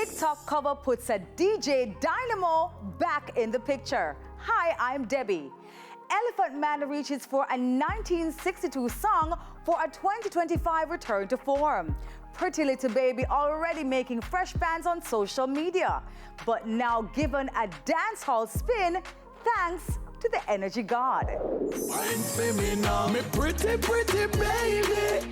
TikTok cover puts a DJ Dynamo back in the picture. Hi, I'm Debbie. Elephant Man reaches for a 1962 song for a 2025 return to form. Pretty Little Baby already making fresh bands on social media, but now given a dancehall spin thanks to the energy god. Wine for me now, me pretty, pretty baby.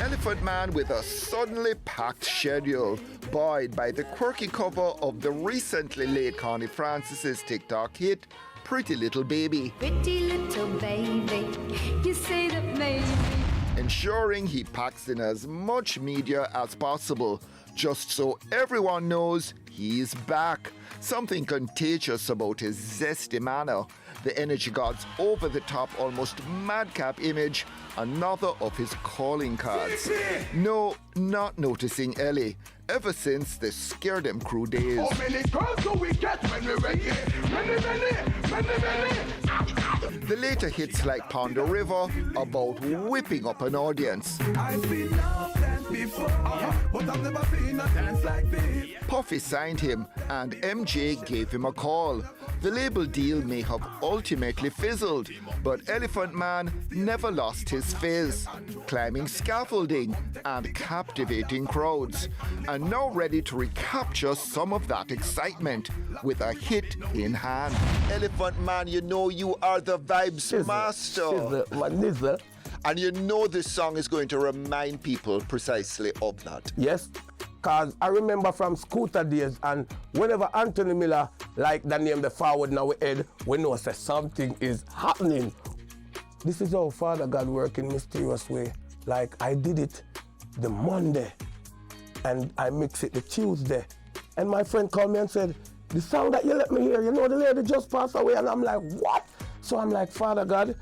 Elephant Man with a suddenly packed schedule, buoyed by the quirky cover of the recently late Connie Francis's TikTok hit, Pretty Little Baby. Pretty little baby, you say that maybe. Ensuring he packs in as much media as possible, just so everyone knows he's back. Something contagious about his zesty manner, the energy god's over-the-top, almost madcap image, another of his calling cards. No, not noticing Ellie, ever since the Scare Them Crew days. How many girls do we get when we're ready? Many. The later hits like Pond the River about whipping up an audience. I've been up dance before, but I've never seen a dance like this. Puffy signed him and MJ gave him a call. The label deal may have ultimately fizzled, but Elephant Man never lost his fizz, climbing scaffolding and captivating crowds, and now ready to recapture some of that excitement with a hit in hand. Elephant Man, you know you are the vibes master. And you know this song is going to remind people precisely of that. Yes, because I remember from Scooter days, and whenever Anthony Miller, like the name the forward in our head, we know that something is happening. This is how Father God work in mysterious way. Like I did it the Monday, and I mix it the Tuesday. And my friend called me and said, the song that you let me hear, you know the lady just passed away, and I'm like, what? So I'm like, Father God,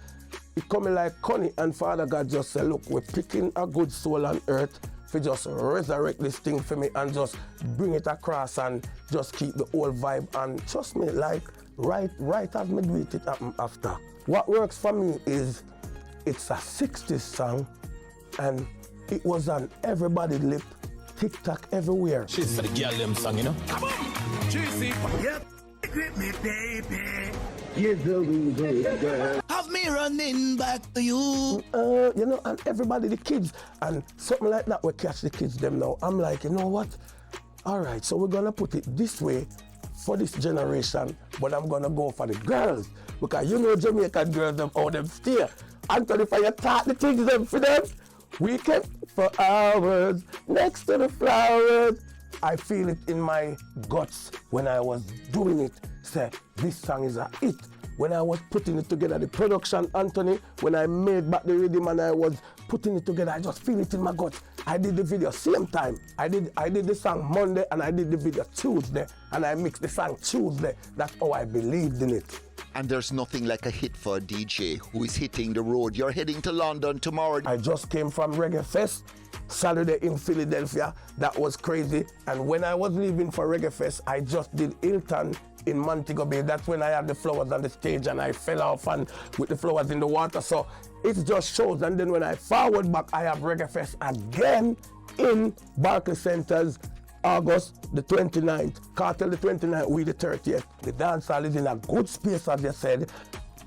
it coming like Connie, and Father God just said, look, we're picking a good soul on earth to just resurrect this thing for me and just bring it across and just keep the old vibe. And trust me, like right as me do it happen after. What works for me is it's a 60s song and it was on everybody's lip, TikTok everywhere. She's for the girl them song, you know? Come on, juicy. Yep, grip me, baby. Yes, girl. Have me running back to you. You know, and everybody, the kids, and something like that, we catch the kids them now. I'm like, you know what? All right, so we're gonna put it this way for this generation, but I'm gonna go for the girls. Because you know Jamaican girls, them how them steer. Anthony, for you taught the things them for them, we kept for hours next to the flowers. I feel it in my guts when I was doing it. Say, this song is a hit. When I was putting it together, the production, Anthony, when I made back the rhythm and I was putting it together, I just feel it in my gut. I did the video same time. I did the song Monday and I did the video Tuesday and I mixed the song Tuesday. That's how I believed in it. And there's nothing like a hit for a DJ who is hitting the road. You're heading to London tomorrow. I just came from Reggae Fest, Saturday in Philadelphia. That was crazy. And when I was leaving for Reggae Fest, I just did Hilton in Montego Bay. That's when I had the flowers on the stage and I fell off and with the flowers in the water. So it just shows. And then when I forward back, I have Reggae Fest again in Barclays Centers, August the 29th, Cartel the 29th, we the 30th. The dancehall is in a good space, as you said.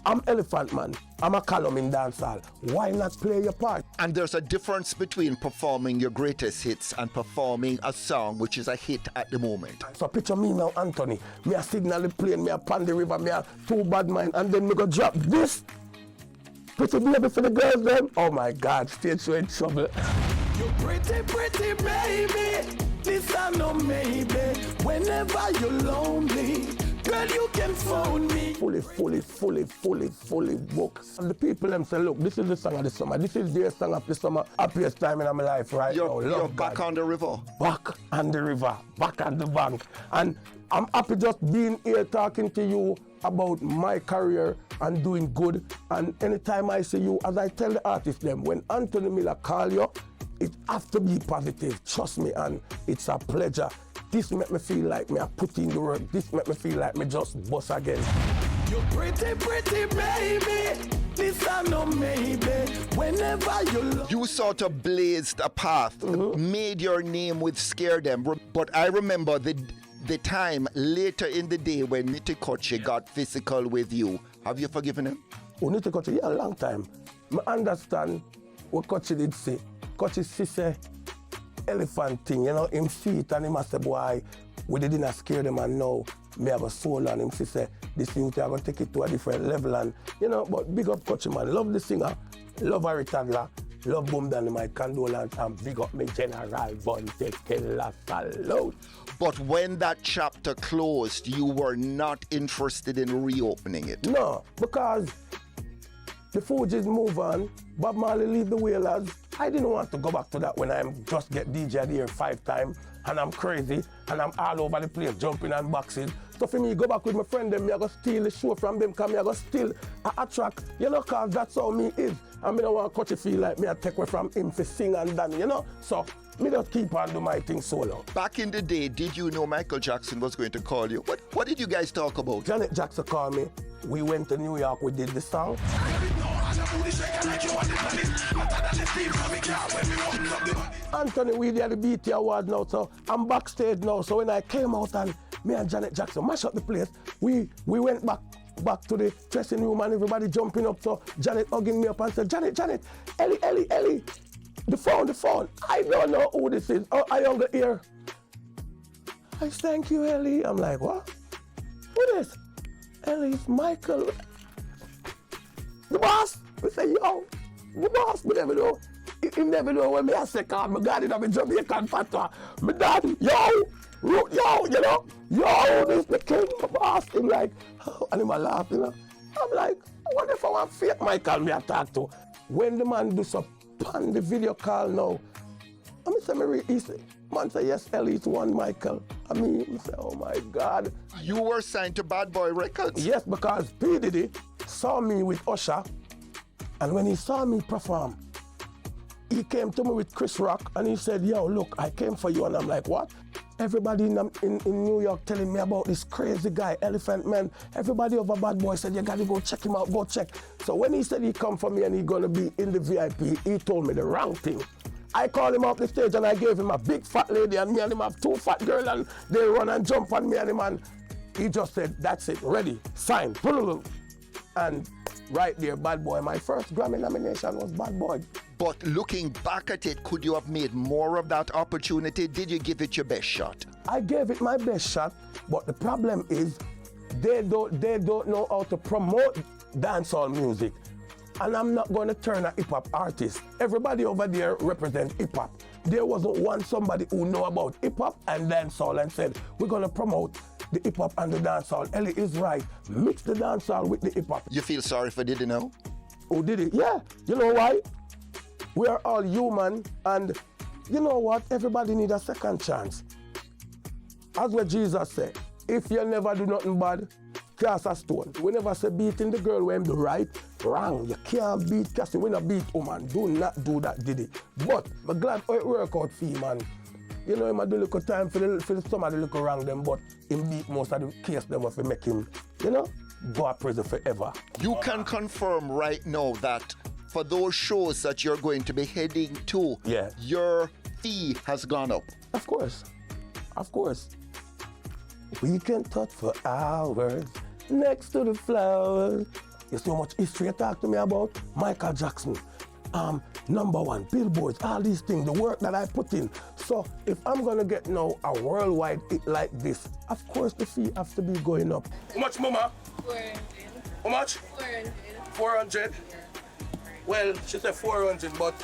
I'm Elephant Man. I'm a column in dancehall. Why not play your part? And there's a difference between performing your greatest hits and performing a song which is a hit at the moment. So picture me now, Anthony. Me a signal the plane, me a Pond the River, me a Too Bad Mind, and then me go drop this. Pretty baby for the girls then. Oh my God, stage show in trouble. You pretty, pretty baby. This I know maybe. Whenever you're lonely, girl, you can phone me. Fully booked. And the people them say, look, this is the song of the summer. This is their song of the summer. Happiest time in my life right now. You're back on the river. Back on the river, back on the bank. And I'm happy just being here talking to you about my career and doing good. And anytime I see you, as I tell the artists them, when Anthony Miller call you, it has to be positive. Trust me, and it's a pleasure. This make me feel like me I put in the work. This make me feel like me just bust again. You pretty, pretty baby. This I know maybe. Whenever you love. You sort of blazed a path, made your name with Scare Them. But I remember the time later in the day when Nitikoche got physical with you. Have you forgiven him? Oh, Nitikoche, yeah, a long time. I understand what Kochi did say. Kochi say elephant thing, you know, him see it and him say, boy, we didn't scare them and now me have a soul on him. Say, this youth are going to take it to a different level and, you know, but big up Kochi, man. Love the singer, love Harry Tadler, love Boom Dynamite, condolence, and big up me General Bonte Killer Salute. But when that chapter closed, you were not interested in reopening it. No, because the Fugees move on, Bob Marley leave the Wailers. I didn't want to go back to that when I just get DJ of the year 5 times and I'm crazy and I'm all over the place jumping and boxing. So for me, go back with my friend them, me I go steal the show from them, because me I go steal a track, you know, because that's how me is. And me don't want Coachy feel like me I take away from him for sing and dance, you know. So me just keep on do my thing solo. Back in the day, did you know Michael Jackson was going to call you? What did you guys talk about? Janet Jackson called me. We went to New York, we did the song. Anthony, we did the BT Award now, so I'm backstage now. So when I came out and me and Janet Jackson mash up the place, we went back to the dressing room and everybody jumping up. So Janet hugging me up and said, Janet, Ellie, the phone. I don't know who this is. Oh, I on the ear. I thank you, Ellie. I'm like, what? Who is? Ellie's Michael. The boss. We say, yo, the boss. We never know. He never know when me I say, God, my God, I'm a Jamaican fatwa. My dad, yo, you know, yo, this the king, my boss. Him like, oh, and him a laugh, you know. I'm like, what if I want fake Michael me I talk to? When the man do so on the video call now, I say, Mary, he say, man say, yes, Ellie, it's one Michael. I say, oh my God. You were signed to Bad Boy Records? Yes, because P. Diddy saw me with Usher, and when he saw me perform, he came to me with Chris Rock, and he said, yo, look, I came for you, and I'm like, what? Everybody in New York telling me about this crazy guy, Elephant Man. Everybody over Bad Boy said, you gotta go check him out, go check. So when he said he come for me and he gonna be in the VIP, he told me the wrong thing. I called him off the stage and I gave him a big fat lady and me and him have 2 fat girls and they run and jump on me and him and he just said, that's it, ready, sign, and right there, Bad Boy, my first Grammy nomination was Bad Boy. But looking back at it, could you have made more of that opportunity? Did you give it your best shot? I gave it my best shot, but the problem is they don't know how to promote dancehall music. And I'm not going to turn a hip-hop artist. Everybody over there represents hip-hop. There wasn't one somebody who know about hip-hop and dancehall and said, we're going to promote the hip-hop and the dancehall. Ellie is right. Mix the dancehall with the hip-hop. You feel sorry for Diddy now? Who did it? Yeah. You know why? We are all human, and you know what? Everybody needs a second chance. As what Jesus said, if you never do nothing bad, cast a stone. We never say beating the girl when do right, wrong. You can't beat Cassie. We not beat woman. Do not do that, Diddy. But I'm glad how it work out for you, man. You know, him a do little time for the somebody look around them, but him beat most of the case them if make him, you know, go to prison forever. You can confirm right now that for those shows that you're going to be heading to, yeah, your fee has gone up. Of course. We can talk for hours next to the flowers. You see how much history you talk to me about? Michael Jackson, #1, billboards, all these things, the work that I put in. So if I'm gonna get now a worldwide hit like this, of course the fee has to be going up. How much, Mama? 400. How much? 400. 400? Well, she said 400, but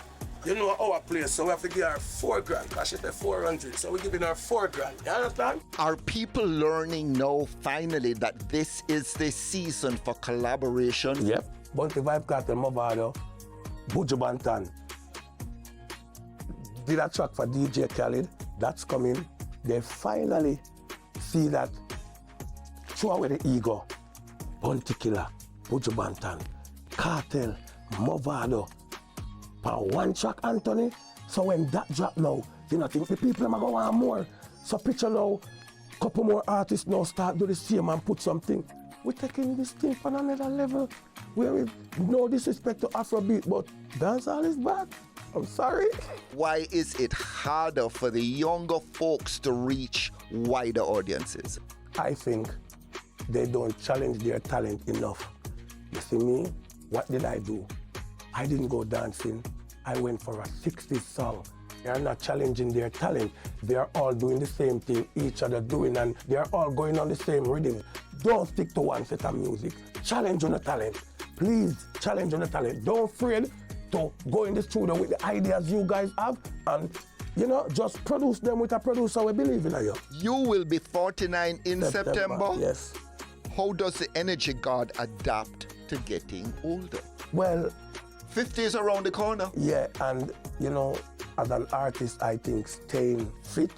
you know our place, so we have to give her 4 grand, because she said 400, so we're giving her 4 grand. You understand? Are people learning now, finally, that this is the season for collaboration? Yep. Bounty Vibe Cartel, Movado, Buju Banton. Did a track for DJ Khaled, that's coming. They finally see that throw away the ego. Bounty Killer, Buju Banton, Cartel, Movado. For one track, Anthony. So when that drop now, you know, think the people are going to want more. So picture now, couple more artists now start do the same and put something. we're taking this thing on another level where we no disrespect to Afrobeat, but dancehall is back. I'm sorry. Why is it harder for the younger folks to reach wider audiences? I think they don't challenge their talent enough. You see me? What did I do? I didn't go dancing. I went for a 60s song. They are not challenging their talent. They are all doing the same thing each other doing, and they are all going on the same rhythm. Don't stick to one set of music. Challenge on the talent. Please challenge on the talent. Don't afraid to go in the studio with the ideas you guys have and, you know, just produce them with a producer we believe in you. You will be 49 in September? Yes. How does the energy god adapt to getting older? Well, 50 is around the corner. yeah, and, you know, as an artist, I think staying fit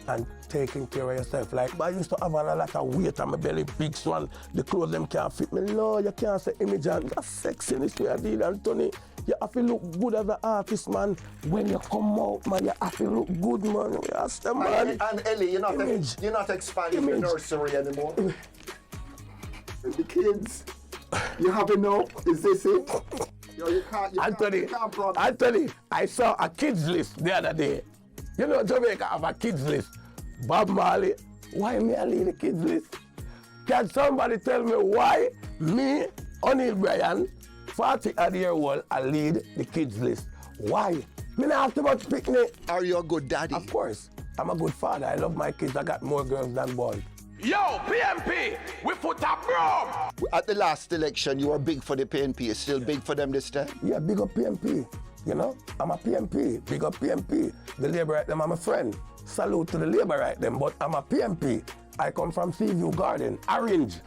and taking care of yourself. Like, I used to have a lot of weight on my belly, big swan. The clothes them can't fit me. No, you can't say image and that's sexiness way I did, Anthony. You have to look good as an artist, man. When you come out, man, you have to look good, man. You ask them, man. And Ellie, you're not expanding the nursery anymore. The kids, you have enough? Is this it? Anthony, I saw a kids list the other day. You know, Jamaica have a kids list. Bob Marley, why me I lead the kids list? Can somebody tell me why me, O'Neil Bryan, 40-year-old, I lead the kids list? Why? Me not have too much picnic. Are you a good daddy? Of course. I'm a good father. I love my kids. I got more girls than boys. Yo, PMP, we put a broom! At the last election, you were big for the PNP. It's still big for them this time? Yeah, big up PMP. You know, I'm a PMP. Big up PMP. The Labour right them, I'm a friend. Salute to the Labour right them, but I'm a PMP. I come from Seaview Garden. Orange.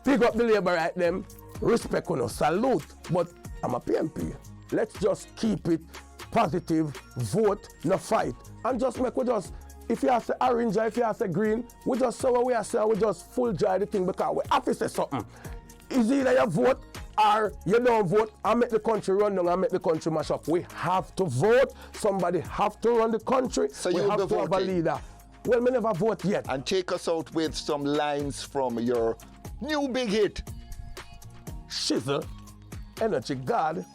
Big up the Labour right them. Respect, you know, salute. But I'm a PMP. Let's just keep it positive, vote, no fight. And just make we just, if you have to orange or if you have to green, we just say what we say, we just full joy the thing because we have to say something. Is either you vote or you don't vote and make the country run down and make the country mash up. We have to vote. Somebody have to run the country. So we have to have a leader. Well, we never vote yet. And take us out with some lines from your new big hit. Shizzle, Energy God.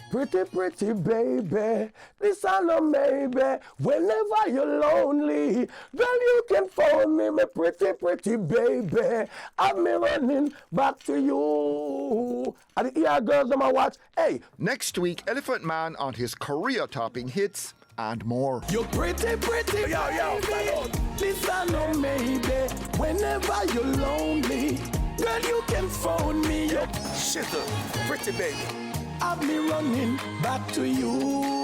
Pretty, pretty baby, this I know maybe. Whenever you're lonely, girl, you can phone me, my pretty, pretty baby. I'm me running back to you. And the ear girls on my watch, hey. Next week, Elephant Man on his career-topping hits and more. You're pretty, pretty, baby. This I know maybe. Whenever you're lonely, girl, you can phone me. Shizzle, pretty baby. I've me running back to you.